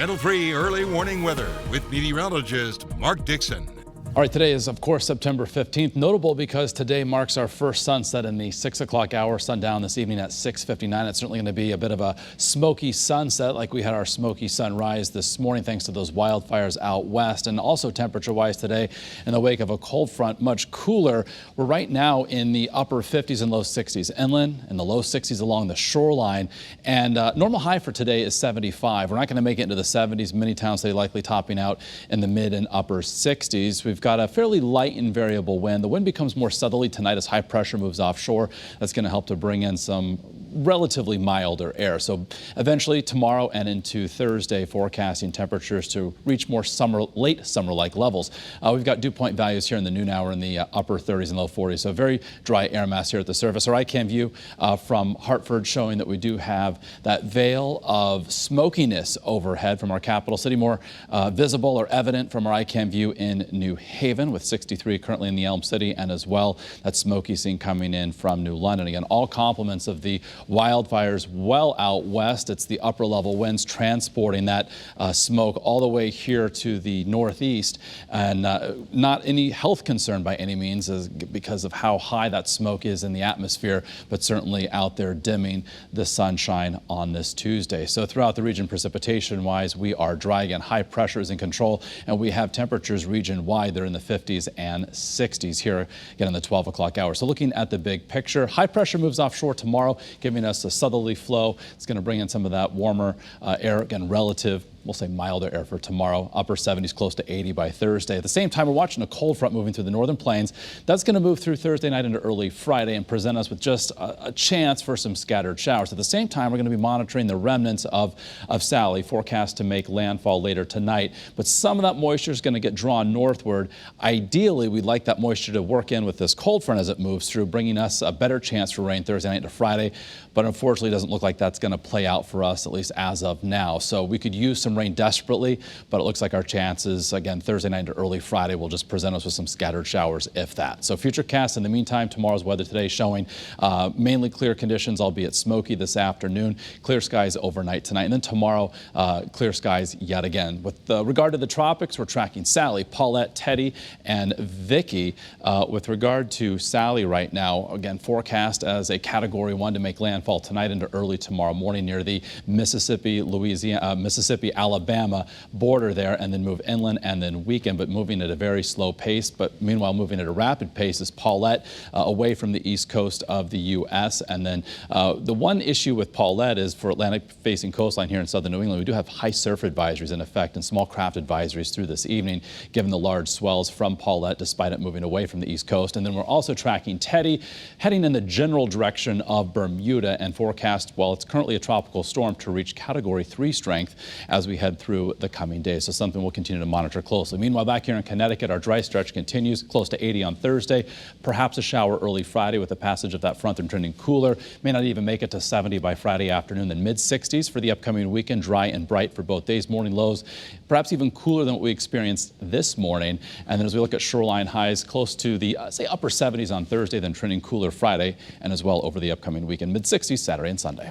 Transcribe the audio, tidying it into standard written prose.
Channel 3 early warning weather with meteorologist Mark Dixon. All right, today is, of course, September 15th. Notable because today marks our first sunset in the 6 o'clock hour, sundown this evening at 6:59. It's certainly going to be a bit of a smoky sunset like we had our smoky sunrise this morning thanks to those wildfires out west. And also temperature-wise today, in the wake of a cold front, much cooler. We're right now in the upper 50s and low 60s inland and the low 60s along the shoreline. And normal high for today is 75. We're not going to make it into the 70s. Many towns today likely topping out in the mid and upper 60s. We've got a fairly light and variable wind. The wind becomes more southerly tonight as high pressure moves offshore. That's going to help to bring in some relatively milder air. So eventually tomorrow and into Thursday, forecasting temperatures to reach more late summer-like levels. We've got dew point values here in the noon hour in the upper 30s and low 40s. So very dry air mass here at the surface. Our ICAM view from Hartford showing that we do have that veil of smokiness overhead from our capital city, more visible or evident from our ICAM view in New Haven with 63 currently in the Elm City, and as well that smoky scene coming in from New London. Again, all complements of the wildfires well out west. It's the upper level winds transporting that smoke all the way here to the northeast, and not any health concern by any means because of how high that smoke is in the atmosphere, but certainly out there dimming the sunshine on this Tuesday. So throughout the region, precipitation wise, we are dry again. High pressure is in control, and we have temperatures region wide. They're in the 50s and 60s here again in the 12 o'clock hour. So looking at the big picture, high pressure moves offshore tomorrow, giving us a southerly flow. It's going to bring in some of that warmer air, again, relative, we'll say milder air for tomorrow, upper 70s, close to 80 by Thursday. At the same time, we're watching a cold front moving through the northern plains. That's going to move through Thursday night into early Friday and present us with just a chance for some scattered showers. At the same time, we're going to be monitoring the remnants of Sally, forecast to make landfall later tonight. But some of that moisture is going to get drawn northward. Ideally, we'd like that moisture to work in with this cold front as it moves through, bringing us a better chance for rain Thursday night into Friday. But unfortunately, it doesn't look like that's going to play out for us, at least as of now. So we could use some rain desperately, but it looks like our chances, again, Thursday night into early Friday will just present us with some scattered showers, if that. So FUTURECAST in the meantime, tomorrow's weather today showing mainly clear conditions, albeit smoky this afternoon, clear skies overnight tonight, and then tomorrow, clear skies yet again. With regard to the tropics, we're tracking Sally, Paulette, Teddy, and Vicky. With regard to Sally right now, again, forecast as a Category 1 to make landfall tonight into early tomorrow morning near the Mississippi-Alabama border there, and then move inland and then weaken, but moving at a very slow pace. But meanwhile, moving at a rapid pace is Paulette away from the east coast of the U.S. And then the one issue with Paulette is for Atlantic-facing coastline here in southern New England, we do have high surf advisories in effect and small craft advisories through this evening, given the large swells from Paulette, despite it moving away from the east coast. And then we're also tracking Teddy, heading in the general direction of Bermuda, and forecast, while it's currently a tropical storm, to reach Category 3 strength as we head through the coming days. So something we'll continue to monitor closely. Meanwhile, back here in Connecticut, our dry stretch continues, close to 80 on Thursday. Perhaps a shower early Friday with the passage of that front and trending cooler. May not even make it to 70 by Friday afternoon, then mid-60s for the upcoming weekend. Dry and bright for both days. Morning lows, perhaps even cooler than what we experienced this morning. And then as we look at shoreline highs, close to the, say, upper 70s on Thursday, then trending cooler Friday, and as well over the upcoming weekend. Mid-60s Saturday and Sunday.